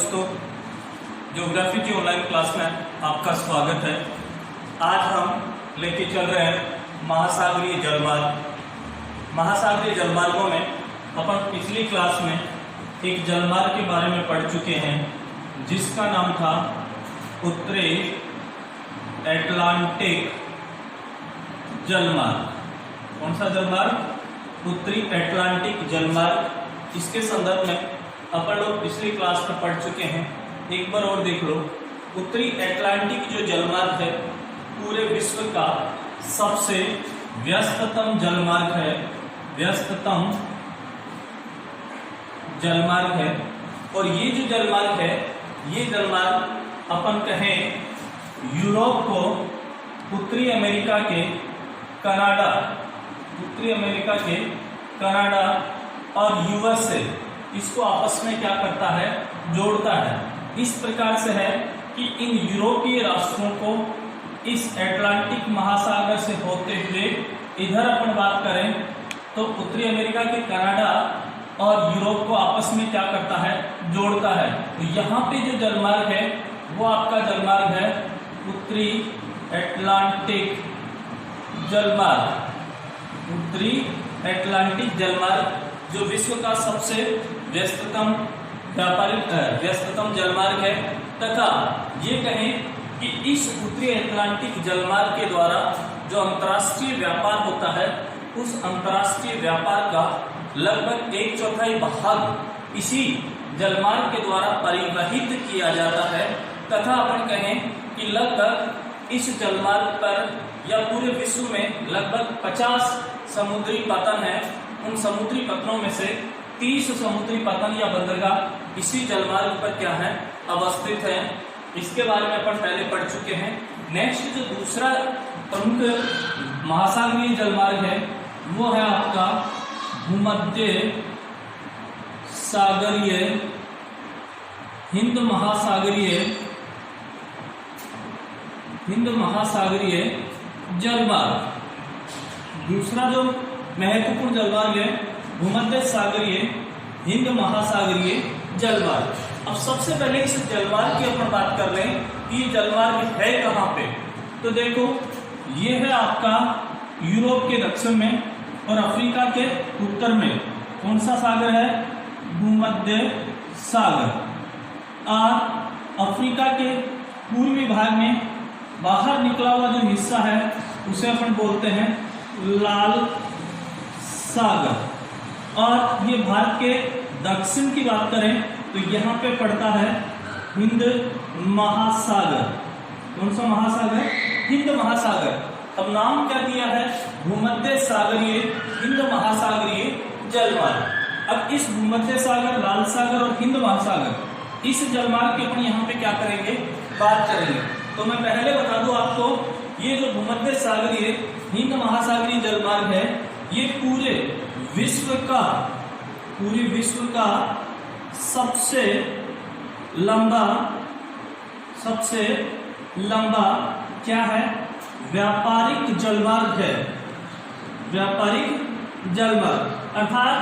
दोस्तों, ज्योग्राफी की online class में आपका स्वागत है। आज हम लेके चल रहे हैं महासागरीय जलमार्ग। महासागरीय जलमार्गों में अपन पिछली क्लास में एक जलमार्ग के बारे में पढ़ चुके हैं जिसका नाम था उत्तरी अटलांटिक जलमार्ग। कौन सा जलमार्ग? उत्तरी अटलांटिक जलमार्ग। इसके संदर्भ में अपन लोग पिछली क्लास में पढ़ चुके हैं, एक बार और देख लो। उत्तरी अटलांटिक जो जलमार्ग है पूरे विश्व का सबसे व्यस्ततम जलमार्ग है, व्यस्ततम जलमार्ग है। और ये जो जलमार्ग है, ये जलमार्ग अपन कहें यूरोप को उत्तरी अमेरिका के कनाडा, उत्तरी अमेरिका के कनाडा और यूएसए, इसको आपस में क्या करता है? जोड़ता है। इस प्रकार से है कि इन यूरोपीय राष्ट्रों को इस अटलांटिक महासागर से होते हुए इधर अपन बात करें तो उत्तरी अमेरिका के कनाडा और यूरोप को आपस में क्या करता है? जोड़ता है। तो यहाँ पे जो जलमार्ग है वो आपका जलमार्ग है उत्तरी अटलांटिक जलमार्ग। उत्तरी अटलांटिक जलमार्ग जो विश्व का सबसे व्यस्ततम जलमार्ग है, तथा ये कहें कि इस उत्तरी अटलांटिक जलमार्ग के द्वारा जो अंतर्राष्ट्रीय व्यापार होता है, उस अंतर्राष्ट्रीय व्यापार का लगभग 1/4 भाग इसी जलमार्ग के द्वारा परिवहित किया जाता है। तथा अपन कहें कि लगभग इस जलमार्ग पर या पूरे विश्व में लगभग 50 समुद्री पतन है। उन समुद्री पतनों में से 30 समुद्री पतन या बंदरगाह इसी जलमार्ग पर क्या है? अवस्थित है। इसके बारे में अपन पहले पढ़ चुके हैं। नेक्स्ट जो दूसरा प्रमुख महासागरीय जलमार्ग है वो है आपका भूमध्य सागरीय हिंद महासागरीय जलमार्ग। दूसरा जो महत्वपूर्ण जलमार्ग है भूमध्य सागरीय हिंद महासागरीय जलमार्ग। अब सबसे पहले इस जलमार्ग की अपन बात कर रहे हैं कि ये जलमार्ग है कहाँ पे। तो देखो, ये है आपका यूरोप के दक्षिण में और अफ्रीका के उत्तर में। कौन सा सागर है? भूमध्य सागर। और अफ्रीका के पूर्वी भाग में बाहर निकला हुआ जो हिस्सा है उसे अपन बोलते हैं लाल सागर। और ये भारत के दक्षिण की बात करें तो यहाँ पे पड़ता है हिंद महासागर। कौन सा महासागर? हिंद महासागर। अब नाम क्या दिया है? भूमध्य सागरीय हिंद महासागरीय जलमार्ग। अब इस भूमध्य सागर, लाल सागर और हिंद महासागर, इस जलमार्ग की अपन यहाँ पे क्या करेंगे? बात करेंगे। तो मैं पहले बता दूं आपको, ये जो भूमध्य सागरीय हिंद महासागरीय जलमार्ग है, ये पूरे विश्व का सबसे लंबा क्या है? व्यापारिक जलमार्ग है। व्यापारिक जलमार्ग अर्थात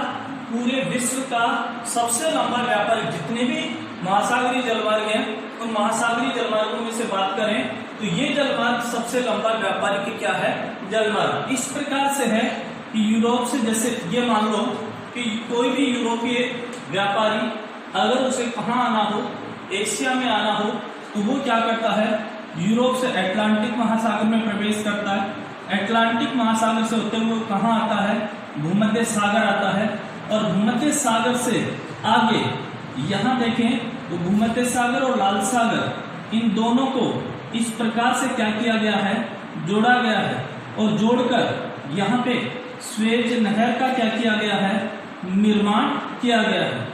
पूरे विश्व का सबसे लंबा व्यापारिक, जितने भी महासागरीय जलमार्ग हैं उन महासागरीय जलमार्गों में से बात करें तो ये जलमार्ग सबसे लंबा व्यापारिक क्या है? जलमार्ग। इस प्रकार से है कि यूरोप से, जैसे ये मान लो कि कोई भी यूरोपीय व्यापारी अगर उसे कहाँ आना हो, एशिया में आना हो, तो वो क्या करता है? यूरोप से अटलांटिक महासागर में प्रवेश करता है। अटलांटिक महासागर से होते हुए कहाँ आता है? भूमध्य सागर आता है। और भूमध्य सागर से आगे यहाँ देखें तो भूमध्य सागर और लाल सागर, इन दोनों को इस प्रकार से क्या किया गया है? जोड़ा गया है। और जोड़कर यहाँ पे स्वेज नहर का क्या किया गया है? निर्माण किया गया है।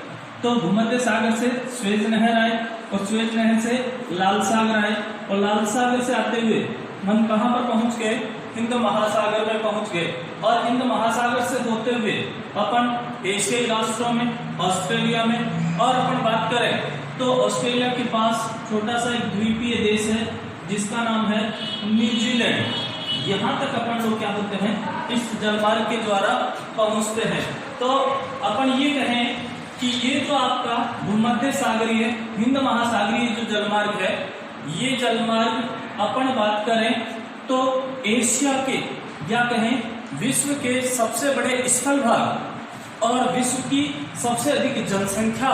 तो भूमध्य सागर से स्वेज नहर आए और स्वेज नहर से लाल सागर आए और लाल सागर से आते हुए हम कहाँ पर पहुंच गए? हिंद महासागर में पहुंच गए। और हिंद महासागर से होते हुए अपन एशियाई राष्ट्रों में, ऑस्ट्रेलिया में, और अपन बात करें तो ऑस्ट्रेलिया के पास छोटा सा एक द्वीपीय देश है जिसका नाम है न्यूजीलैंड। यहाँ तक अपन लोग क्या होते हैं? इस जलमार्ग के द्वारा पहुंचते हैं। तो अपन ये कहें कि ये जो आपका भूमध्य सागरीय हिंद महासागरीय जो जलमार्ग है, ये जलमार्ग अपन बात करें तो एशिया के या कहें विश्व के सबसे बड़े स्थल भाग और विश्व की सबसे अधिक जनसंख्या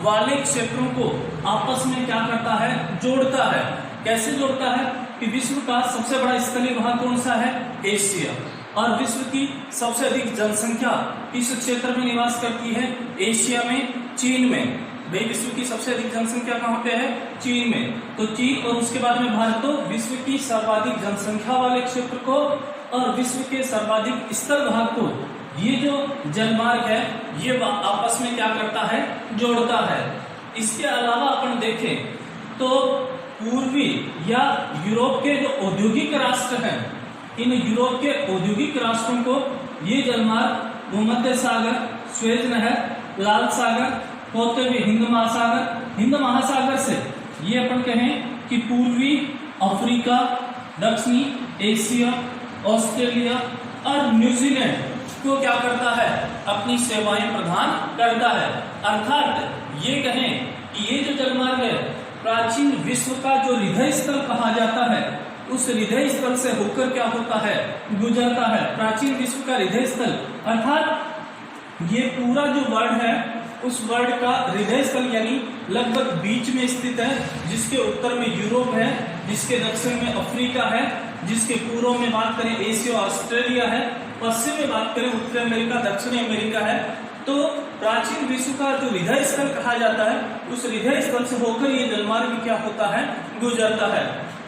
वाले क्षेत्रों को आपस में क्या करता है, जोड़ता है। कैसे जोड़ता है कि विश्व का सबसे बड़ा स्थलीय भाग कौन सा है, एशिया, और विश्व की सबसे अधिक जनसंख्या इस क्षेत्र में निवास करती है, एशिया में, चीन में। भाई विश्व की सबसे अधिक जनसंख्या कहाँ पे है, चीन में। तो चीन और उसके बाद में भारत, तो विश्व की सर्वाधिक जनसंख्या वाले क्षेत्र को और विश्व के सर्वाधिक स्थल भाग को ये जो जलमार्ग है ये आपस में क्या करता है, जोड़ता है। इसके अलावा अपन देखें तो पूर्वी या यूरोप के जो औद्योगिक राष्ट्र हैं, इन यूरोप के औद्योगिक राष्ट्रों को ये जलमार्ग भूमध्य सागर, स्वेज नहर, लाल सागर होते हुए हिंद महासागर से ये अपन कहें कि पूर्वी अफ्रीका, दक्षिणी एशिया, ऑस्ट्रेलिया और न्यूजीलैंड को क्या करता है, अपनी सेवाएं प्रदान करता है। अर्थात ये कहें कि ये जो जलमार्ग है प्राचीन विश्व का जो हृदय स्थल कहा जाता है, उस हृदय स्थल से होकर क्या होता है, गुजरता है। प्राचीन विश्व का हृदय स्थल अर्थात ये पूरा जो वर्ल्ड है उस वर्ल्ड का हृदय स्थल यानी लगभग बीच में स्थित है, जिसके उत्तर में यूरोप है, जिसके दक्षिण में अफ्रीका है, जिसके पूर्व में बात करें एशिया ऑस्ट्रेलिया है, पश्चिम में बात करें उत्तरी अमेरिका, दक्षिणी अमेरिका है। तो प्राचीन विश्व का जो हृदय स्थल कहा जाता है, उस हृदय स्थल से होकर ये जलमार्ग क्या होता है, गुजरता है।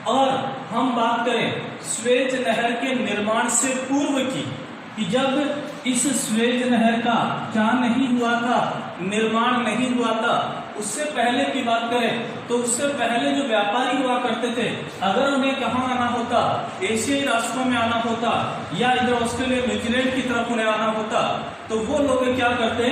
और हम बात करें स्वेज नहर के निर्माण से पूर्व की, कि जब इस स्वेज नहर का क्या नहीं हुआ था, निर्माण नहीं हुआ था, उससे पहले की बात करें तो उससे पहले जो व्यापारी हुआ करते थे, अगर उन्हें कहाँ आना होता, एशियाई राष्ट्रों में आना होता या इधर ऑस्ट्रेलिया न्यूजीलैंड की तरफ उन्हें आना होता, तो वो लोग क्या करते,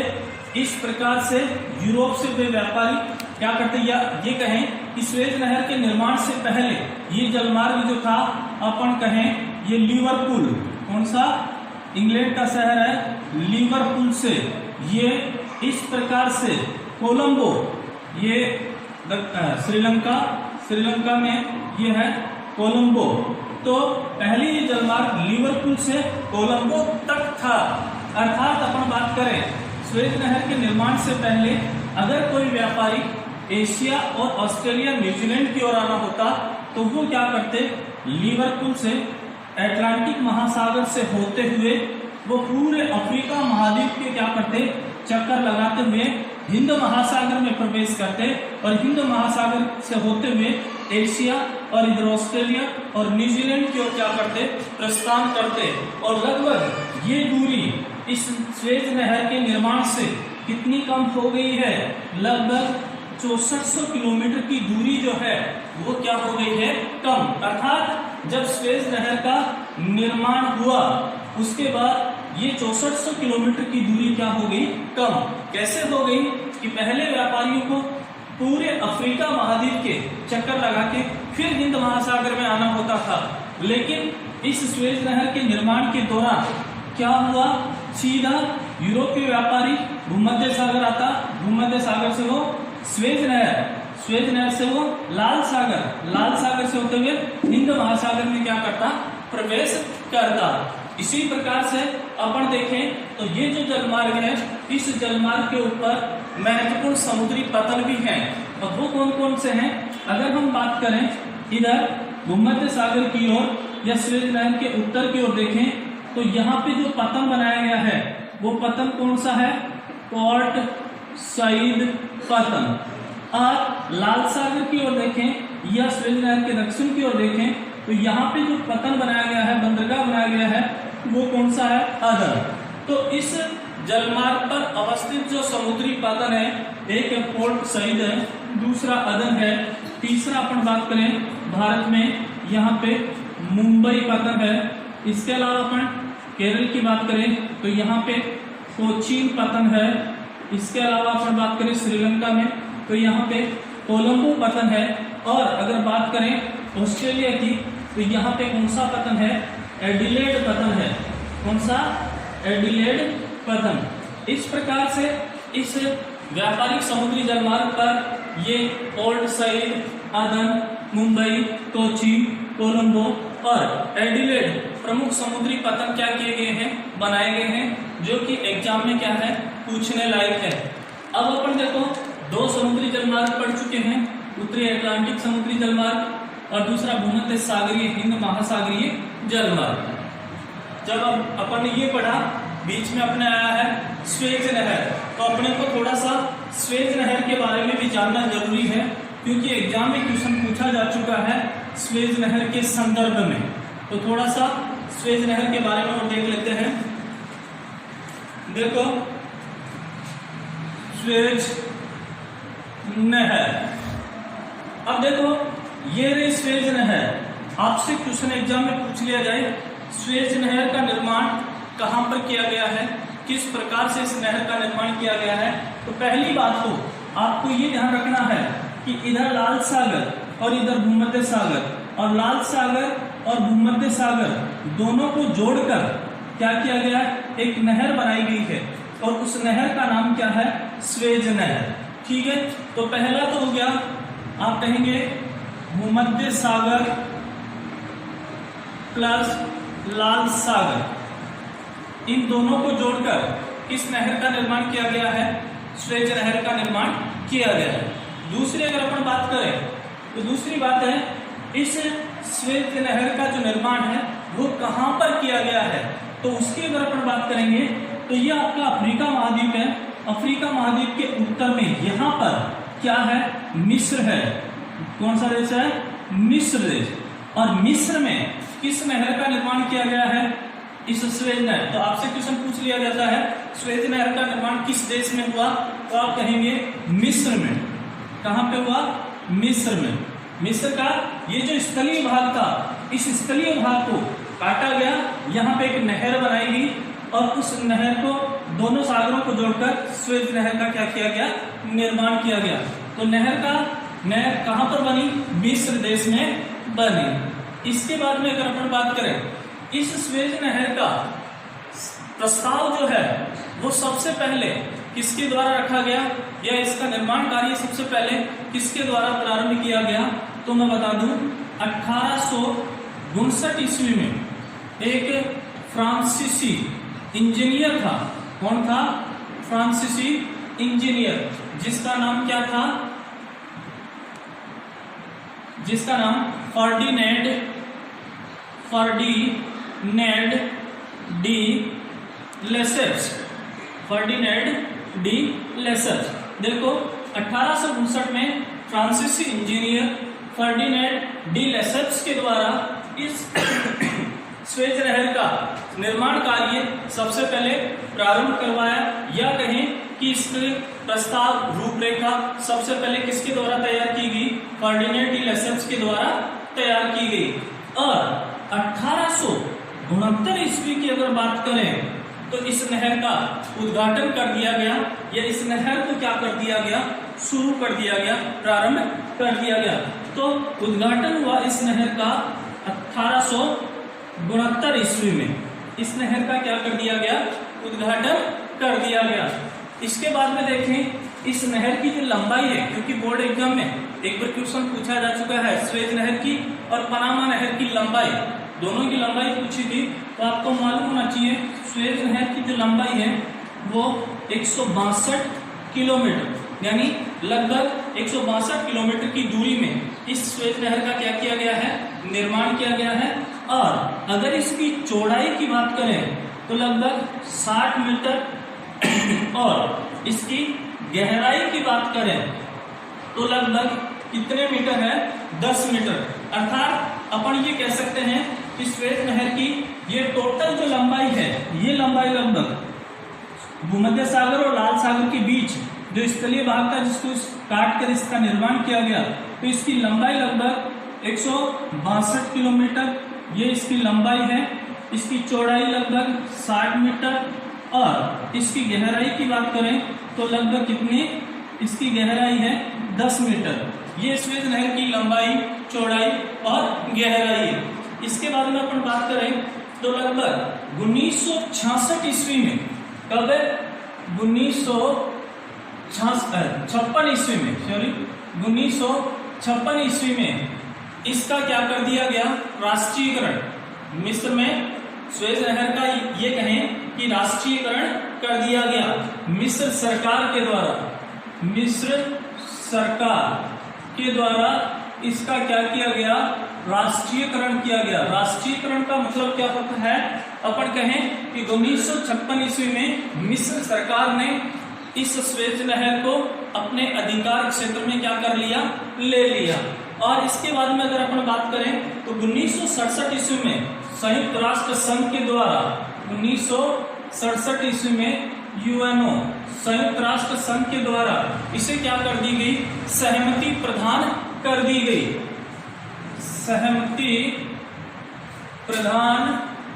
इस प्रकार से यूरोप से वे व्यापारी क्या करते, या ये कहें कि स्वेज नहर के निर्माण से पहले ये जलमार्ग जो था अपन कहें ये लिवरपूल, कौन सा, इंग्लैंड का शहर है, लिवरपूल से ये इस प्रकार से कोलंबो, ये श्रीलंका में ये है कोलंबो। तो पहले ये जलमार्ग लिवरपूल से कोलंबो तक था। अर्थात अपन बात करें स्वेज नहर के निर्माण से पहले अगर कोई व्यापारी एशिया और ऑस्ट्रेलिया न्यूजीलैंड की ओर आना होता तो वो क्या करते, लिवरपूल से अटलांटिक महासागर से होते हुए वो पूरे अफ्रीका महाद्वीप के क्या करते, चक्कर लगाते हुए हिंद महासागर में प्रवेश करते और हिंद महासागर से होते हुए एशिया और इधर ऑस्ट्रेलिया और न्यूजीलैंड की ओर क्या करते, प्रस्थान करते। और लगभग ये दूरी इस स्वेज नहर के निर्माण से कितनी कम हो गई है, लगभग 6400 किलोमीटर की दूरी जो है वो क्या हो गई है, कम। अर्थात जब स्वेज नहर का निर्माण हुआ उसके बाद ये 6400 किलोमीटर की दूरी क्या हो गई, कम। कैसे हो गई कि पहले व्यापारियों को पूरे अफ्रीका महाद्वीप के चक्कर लगा के फिर हिंद महासागर में आना होता था, लेकिन इस स्वेज नहर के निर्माण के दौरान क्या हुआ, सीधा यूरोपीय व्यापारी भूमध्य सागर आता, भूमध्य सागर से वो स्वेज नहर से वो लाल सागर से होते हुए हिंद महासागर में क्या करता, प्रवेश करता। इसी प्रकार से अपन देखें तो ये जो जलमार्ग है, इस जलमार्ग के ऊपर महत्वपूर्ण समुद्री पतन भी हैं, और वो कौन कौन से हैं। अगर हम बात करें इधर भूमध्य सागर की ओर या स्वेज नहर के उत्तर की ओर देखें तो यहाँ पे जो पतन बनाया गया है वो पतन कौन सा है, पोर्ट सईद पतन। और लाल सागर की ओर देखें या स्वेज नहर के दक्षिण की ओर देखें तो यहाँ पे जो पतन बनाया गया है, बंदरगाह बनाया गया है, वो कौन सा है, अदन। तो इस जलमार्ग पर अवस्थित जो समुद्री पतन है, एक पोर्ट सईद है, दूसरा अदन है, तीसरा अपन बात करें भारत में यहाँ पे मुंबई पतन है। इसके अलावा अपन केरल की बात करें तो यहाँ पे कोचीन पतन है। इसके अलावा अपन बात करें श्रीलंका में तो यहाँ पे कोलंबो पतन है। और अगर बात करें ऑस्ट्रेलिया की तो यहाँ पे कौन सा पतन है, एडिलेड पतन है। कौन सा, एडिलेड पतन। इस प्रकार से इस व्यापारिक समुद्री जलमार्ग पर ये पोर्ट सईद, अदन, मुंबई, कोची, कोलंबो और एडिलेड प्रमुख समुद्री पतन क्या किए गए हैं, बनाए गए हैं, जो कि एग्जाम में क्या है, पूछने लायक है। अब अपन देखो 2 समुद्री जलमार्ग पढ़ चुके हैं, उत्तरी अटलांटिक समुद्री जलमार्ग और दूसरा भूमध्य सागरीय हिंद महासागरीय जलमार्ग। जब अपन ने ये पढ़ा, बीच में अपने आया है स्वेज नहर, तो अपने को थोड़ा सा स्वेज नहर के बारे में भी जानना जरूरी है, क्योंकि एग्जाम में क्वेश्चन पूछा जा चुका है स्वेज नहर के संदर्भ में। तो थोड़ा सा स्वेज नहर के बारे में देख लेते हैं। देखो स्वेज नहर, अब देखो ये रही स्वेज नहर। आपसे क्वेश्चन एग्जाम में पूछ लिया जाए स्वेज नहर का निर्माण कहां पर किया गया है, किस प्रकार से इस नहर का निर्माण किया गया है, तो पहली बात तो आपको ये ध्यान रखना है कि इधर लाल सागर और इधर भूमध्य सागर, और लाल सागर और भूमध्य सागर दोनों को जोड़कर क्या किया गया, एक नहर बनाई गई है, और उस नहर का नाम क्या है, स्वेज नहर। ठीक है, तो पहला तो हो गया, आप कहेंगे भूमध्य सागर प्लस लाल सागर, इन दोनों को जोड़कर इस नहर का निर्माण किया गया है, स्वेज नहर का निर्माण किया गया है। दूसरी अगर अपन बात करें तो दूसरी बात है, इस स्वेज नहर का जो निर्माण है वो कहां पर किया गया है, तो उसकी अगर अपन बात करेंगे तो ये आपका अफ्रीका महाद्वीप है। अफ्रीका महाद्वीप के उत्तर में यहाँ पर क्या है, मिस्र है। कौन सा देश है, मिस्र देश। और मिस्र में किस नहर का निर्माण किया गया है, इस स्वेज नहर। तो आपसे क्वेश्चन पूछ लिया जाता है स्वेज नहर का निर्माण किस देश में हुआ, तो आप कहेंगे मिस्र में। कहां पे हुआ, मिस्र में। मिस्र का ये जो स्थलीय भाग था, इस स्थलीय भाग को काटा गया, यहाँ पे एक नहर बनाई गई, और उस नहर को दोनों सागरों को जोड़कर स्वेज नहर का क्या किया गया, निर्माण किया गया। तो नहर कहां पर बनी, मिस्र देश में बनी। इसके बाद में अगर अपन बात करें, इस स्वेज नहर का प्रस्ताव जो है वो सबसे पहले किसके द्वारा रखा गया, या इसका निर्माण कार्य सबसे पहले किसके द्वारा प्रारंभ किया गया, तो मैं बता दूं 1859 ईस्वी में एक फ्रांसीसी इंजीनियर था। कौन था, फ्रांसीसी इंजीनियर, जिसका नाम क्या था, जिसका नाम Ferdinand de Lesseps. Ferdinand de Lesseps. देखो 1859 में फ्रांसीसी इंजीनियर फर्डिनेंड डी लेसेप्स के द्वारा इस स्वेज नहर का निर्माण कार्य सबसे पहले प्रारंभ करवाया, या कहें कि इसके प्रस्ताव रूपरेखा सबसे पहले किसके द्वारा तैयार की गई, फर्डिनेंड डी लेसेप्स के द्वारा तैयार की गई। और 1869 ईस्वी की अगर बात करें तो इस नहर का उद्घाटन कर दिया गया, या इस नहर को क्या कर दिया गया, शुरू कर दिया गया, प्रारंभ कर दिया गया। तो उद्घाटन हुआ इस नहर का 1869 ईस्वी में। इस नहर का क्या कर दिया गया, उद्घाटन कर दिया गया। इसके बाद में देखें इस नहर की जो लंबाई है, क्योंकि बोर्ड एग्जाम में एक बार क्वेश्चन पूछा जा चुका है स्वेज नहर की और पनामा नहर की लंबाई, दोनों की लंबाई पूछी थी, तो आपको मालूम होना चाहिए स्वेज नहर की जो लंबाई है वो 162 किलोमीटर, यानी लगभग 162 किलोमीटर की दूरी में इस स्वेज नहर का क्या किया गया है, निर्माण किया गया है। और अगर इसकी चौड़ाई की बात करें तो लगभग 60 मीटर, और इसकी गहराई की बात करें तो लगभग कितने मीटर है, 10 मीटर। अर्थात अपन ये कह सकते हैं कि स्वेज नहर की ये टोटल जो लंबाई है, ये लंबाई लगभग भूमध्य सागर और लाल सागर के बीच जो स्थलीय भाग था, जिसको काट कर इसका निर्माण किया गया, तो इसकी लंबाई लगभग 162 किलोमीटर, ये इसकी लंबाई है। इसकी चौड़ाई लगभग 60 मीटर, और इसकी गहराई की बात करें तो लगभग कितनी, इसकी गहराई है 10 मीटर। ये स्वेज नहर की लंबाई, चौड़ाई और गहराई है। इसके बाद में अपन बात करें तो लगभग 1966 ईस्वी में, कब है, 1966 1956 ईस्वी में, सॉरी 1956 ईस्वी में इसका क्या कर दिया गया, राष्ट्रीयकरण। मिस्र में सुएज नहर का ये कहें कि राष्ट्रीयकरण कर दिया गया मिस्र सरकार के द्वारा। मिस्र सरकार के द्वारा इसका क्या किया गया, राष्ट्रीयकरण किया गया। राष्ट्रीयकरण का मतलब क्या होता है, अपन कहें कि 1956 ईस्वी में मिस्र सरकार ने इस सुएज नहर को अपने अधिकार क्षेत्र में क्या कर लिया, ले लिया। और इसके बाद में अगर अपन बात करें तो 1967 ईस्वी में संयुक्त राष्ट्र संघ के द्वारा, 1967 ईस्वी में यूएनओ संयुक्त राष्ट्र संघ के द्वारा इसे क्या कर दी गई, सहमति प्रदान कर दी गई। सहमति प्रदान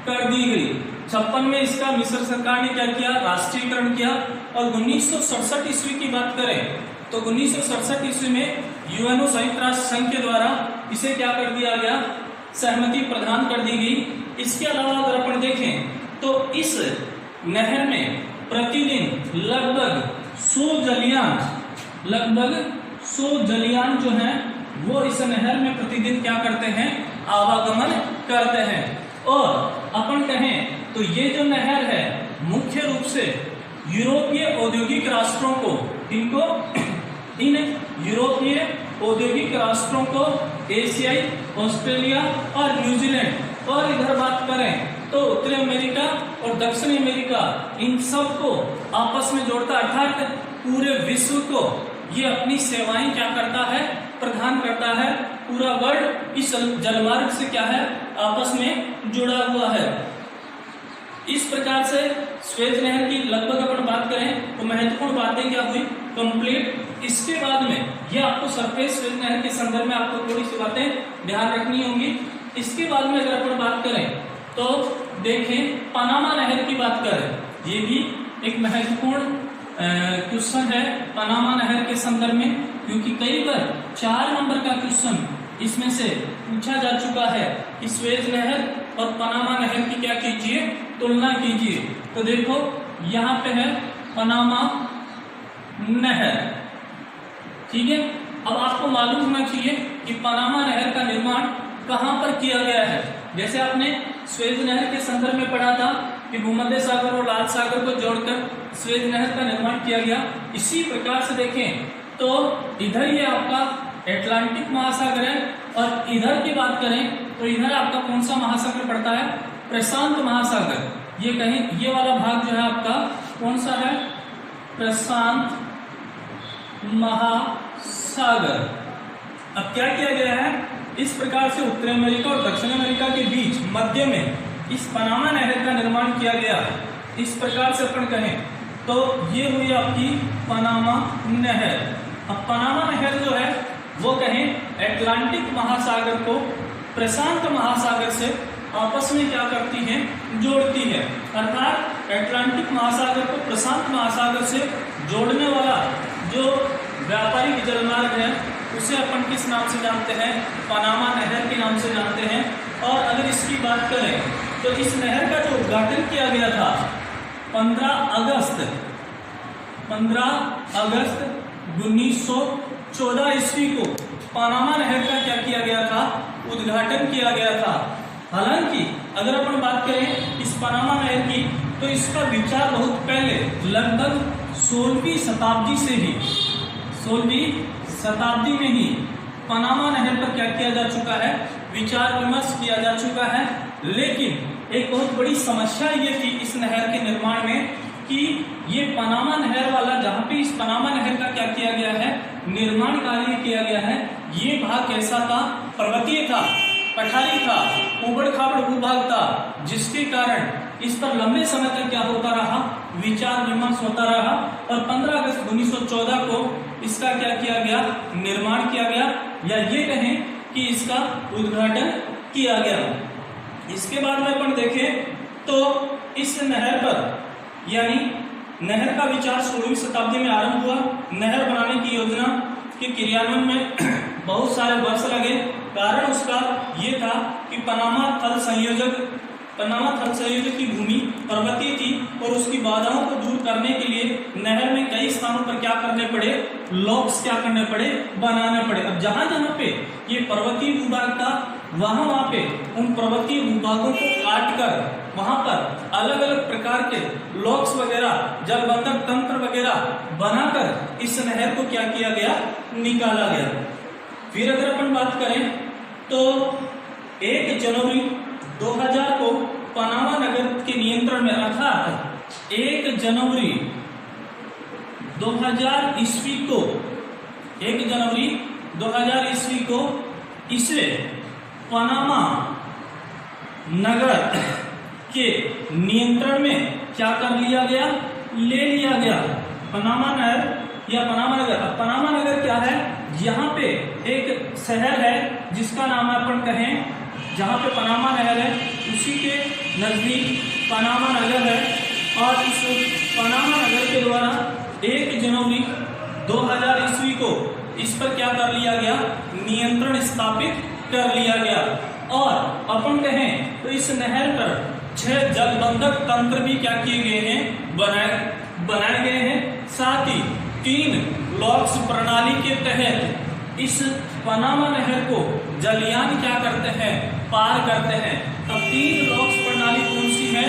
कर दी गई। 56 में इसका मिस्र सरकार ने क्या किया, राष्ट्रीयकरण किया। और 1967 ईस्वी की बात करें तो 1967 ईस्वी में यूएनओ संयुक्त राष्ट्र संघ के द्वारा इसे क्या कर दिया गया, सहमति प्रदान कर दी गई। इसके अलावा अगर अपन देखें तो इस नहर में प्रतिदिन लगभग 100 जलियान जो हैं वो इस नहर में प्रतिदिन क्या करते हैं, आवागमन करते हैं। और अपन कहें तो ये जो नहर है मुख्य रूप से यूरोपीय औद्योगिक राष्ट्रों को, इनको इन यूरोपीय औद्योगिक राष्ट्रों को एशियाई, ऑस्ट्रेलिया और न्यूजीलैंड, और इधर बात करें तो उत्तरी अमेरिका और दक्षिणी अमेरिका, इन सब को आपस में जोड़ता, अर्थात पूरे विश्व को ये अपनी सेवाएं क्या करता है, प्रदान करता है। पूरा वर्ल्ड इस जलमार्ग से क्या है, आपस में जुड़ा हुआ है। इस प्रकार से सुएज नहर की लगभग अपन बात करें तो महत्वपूर्ण बातें क्या हुई, कंप्लीट। इसके बाद में ये आपको सरफेस सुएज नहर के संदर्भ में आपको थोड़ी सी बातें ध्यान रखनी होंगी। इसके बाद में अगर अपन बात करें तो देखें पनामा नहर की बात करें, ये भी एक महत्वपूर्ण क्वेश्चन है पनामा नहर के संदर्भ में, क्योंकि कई बार 4 नंबर का क्वेश्चन इसमें से पूछा जा चुका है कि सुएज नहर और पनामा नहर की क्या कीजिए, तुलना कीजिए। तो देखो यहाँ पे है पनामा नहर, ठीक है। अब आपको मालूम होना चाहिए कि पनामा नहर का निर्माण कहाँ पर किया गया है। जैसे आपने सुएज नहर के संदर्भ में पढ़ा था कि भूमध्य सागर और लाल सागर को जोड़कर सुएज नहर का निर्माण किया गया। इसी प्रकार से देखें तो इधर ये आपका अटलांटिक महासागर है, और इधर की बात करें तो इधर आपका कौन सा महासागर पड़ता है, प्रशांत महासागर। ये कहें ये वाला भाग जो है आपका कौन सा है, प्रशांत महासागर। अब क्या किया गया है, इस प्रकार से उत्तरी अमेरिका और दक्षिण अमेरिका के बीच मध्य में इस पनामा नहर का निर्माण किया गया। इस प्रकार से अपन कहें तो ये हुई आपकी पनामा नहर। अब पनामा नहर जो है वो कहें अटलांटिक महासागर को प्रशांत महासागर से आपस में क्या करती है, जोड़ती है। अर्थात अटलांटिक महासागर को प्रशांत महासागर से जोड़ने वाला जो व्यापारिक जलमार्ग है उसे अपन किस नाम से जानते हैं, पनामा नहर के नाम से जानते हैं। और अगर इसकी बात करें तो इस नहर का जो उद्घाटन किया गया था 15 अगस्त 1914 ईस्वी को पनामा नहर का क्या किया गया था, उद्घाटन किया गया था। हालांकि अगर अपन बात करें इस पनामा नहर की तो इसका विचार बहुत पहले लगभग 16वीं शताब्दी से ही 16वीं शताब्दी में ही पनामा नहर पर क्या किया जा चुका है, विचार विमर्श किया जा चुका है। लेकिन एक बहुत बड़ी समस्या ये थी इस नहर के निर्माण में कि ये पनामा नहर वाला, जहाँ पे इस पनामा नहर का क्या किया गया है, निर्माण कार्य किया गया है, ये भाग कैसा था, पर्वतीय था, पठारी था, उबड़ खाबड़ भूभाग था, जिसके कारण इस पर लंबे समय तक क्या होता रहा, विचार विमर्श होता रहा। और 15 अगस्त 1914 को इसका क्या किया गया, निर्माण किया गया, या ये कहें कि इसका उद्घाटन किया गया। इसके बाद में अपन देखें तो इस नहर पर, यानी नहर का विचार 16वीं शताब्दी में आरंभ हुआ। नहर बनाने की योजना के क्रियान्वयन में बहुत सारे वर्ष लगे। कारण उसका ये था कि पनामा थल संयोजक पनामा थल संयोजक की भूमि पर्वतीय थी और उसकी बाधाओं को दूर करने के लिए नहर में कई स्थानों पर क्या करने पड़े, लॉक्स क्या करने पड़े, बनाने पड़े। अब जहां जहां पे ये पर्वतीय भूभाग था वहां पे उन पर्वतीय भूभागों को काट कर वहां पर अलग अलग प्रकार के लॉक्स वगैरह, जलबंधक तंत्र वगैरह बनाकर इस नहर को क्या किया गया, निकाला गया। फिर अगर अपन बात करें तो 1 जनवरी 2000 को पनामा नगर के नियंत्रण में, अर्थात 1 जनवरी 2000 ईस्वी को, 1 जनवरी 2000 ईस्वी को इसे पनामा नगर के नियंत्रण में क्या कर लिया गया, ले लिया गया। पनामा नहर या पनामा नगर, अब पनामा नगर क्या है, यहाँ पे एक शहर है जिसका नाम अपन कहें, जहाँ पे पनामा नहर है उसी के नजदीक पनामा नगर है। और इस पनामा नगर के द्वारा 1 जनवरी 2000 ईस्वी को इस पर क्या कर लिया गया, नियंत्रण स्थापित कर लिया गया। और अपन कहें तो इस नहर पर 6 जलबंधक तंत्र भी क्या किए गए हैं, बनाए गए हैं। साथ ही 3 लॉक्स प्रणाली के तहत इस पनामा नहर को जलयान क्या करते हैं, पार करते हैं। अब 3 लॉक्स प्रणाली कौन सी है,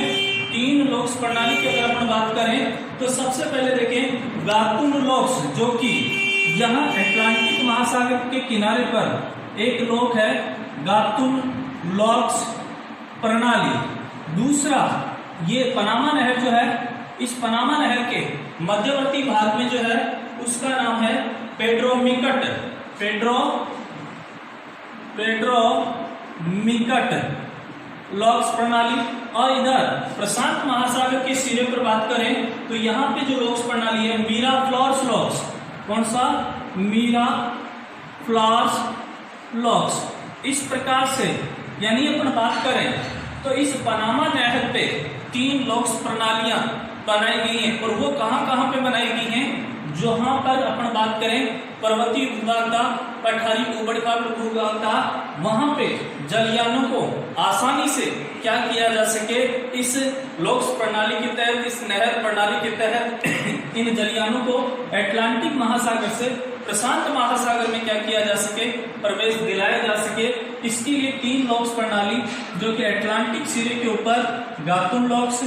3 लॉक्स प्रणाली की अगर अपन बात करें तो सबसे पहले देखें गातुन लॉक्स, जो कि यहाँ अटलांटिक महासागर के किनारे पर एक लॉक है, गातुन लॉक्स प्रणाली। दूसरा ये पनामा नहर जो है, इस पनामा नहर के मध्यवर्ती भाग में जो है उसका नाम है पेड्रोमिकट लॉक्स प्रणाली। और इधर प्रशांत महासागर के सिरे पर बात करें तो यहाँ पे जो लॉक्स प्रणाली है मीराफ्लॉर्स लॉक्स, कौन सा, मीराफ्लॉर्स लॉक्स। इस प्रकार से यानी अपन बात करें तो इस पनामा नहर पे 3 लॉक्स प्रणालियां बनाई गई हैं। और वो कहां कहां पे बनाई गई हैं, जहां पर अपन बात करें पर्वतीय भूभाग था, पठारी उबड़-खाबड़ भूभाग था, वहां पे जलयानों को आसानी से क्या किया जा सके, इस लॉक्स प्रणाली के तहत, इस नहर प्रणाली के तहत इन जलयानों को अटलांटिक महासागर से प्रशांत महासागर में क्या किया जा सके, प्रवेश दिलाया जा सके। इसके लिए 3 लॉक्स प्रणाली जो कि अटलांटिक सिरे के ऊपर गातुन लॉक्स,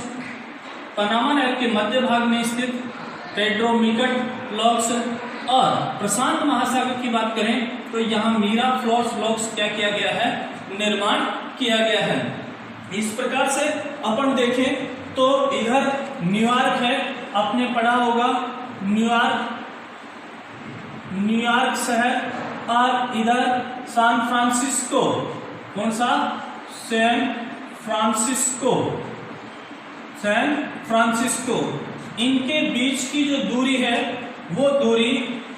पनामा नहर के मध्य भाग में स्थित पेड्रोमिकट लॉक्स, और प्रशांत महासागर की बात करें तो यहाँ मीराफ्लॉर्स लॉक्स क्या किया गया है, निर्माण किया गया है। इस प्रकार से अपन देखें तो इधर न्यूयॉर्क है, आपने पढ़ा होगा न्यूयॉर्क शहर, और इधर सैन फ्रांसिस्को, कौन सा, सैन फ्रांसिस्को। इनके बीच की जो दूरी है वो दूरी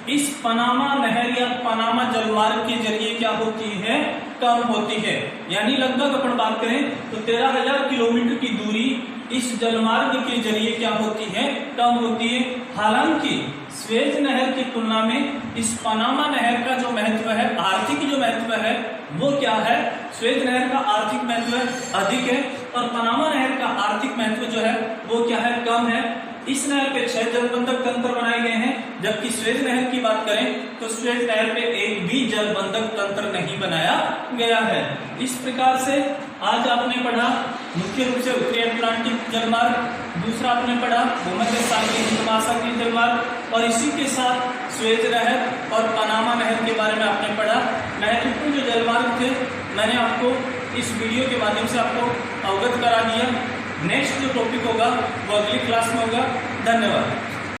इस पनामा नहर या पनामा जलमार्ग के जरिए क्या होती है, कम होती है। यानी लगभग अपन बात करें तो 13,000 किलोमीटर की दूरी इस जलमार्ग के जरिए क्या होती है, कम होती है। हालांकि स्वेज नहर की तुलना में इस पनामा नहर का जो महत्व है, आर्थिक जो महत्व है वो क्या है, स्वेज नहर का आर्थिक महत्व अधिक है और पनामा नहर का आर्थिक महत्व जो है वो क्या है, कम है। इस नहर पे 6 जलबंधक तंत्र बनाए गए हैं, जबकि स्वेज नहर की बात करें तो स्वेज नहर पे एक भी जलबंधक तंत्र नहीं बनाया गया है। इस प्रकार से आज आपने पढ़ा मुख्य रूप से उत्तरी अटलांटिक जलमार्ग, दूसरा आपने पढ़ा भूमध्य सागरीय हिंद महासागरीय जलमार्ग, और इसी के साथ स्वेज नहर और पनामा नहर के बारे में आपने पढ़ा। महत्वपूर्ण जो जलमार्ग थे मैंने आपको इस वीडियो के माध्यम से आपको अवगत करा दिया। नेक्स्ट जो टॉपिक होगा वो अगली क्लास में होगा। धन्यवाद।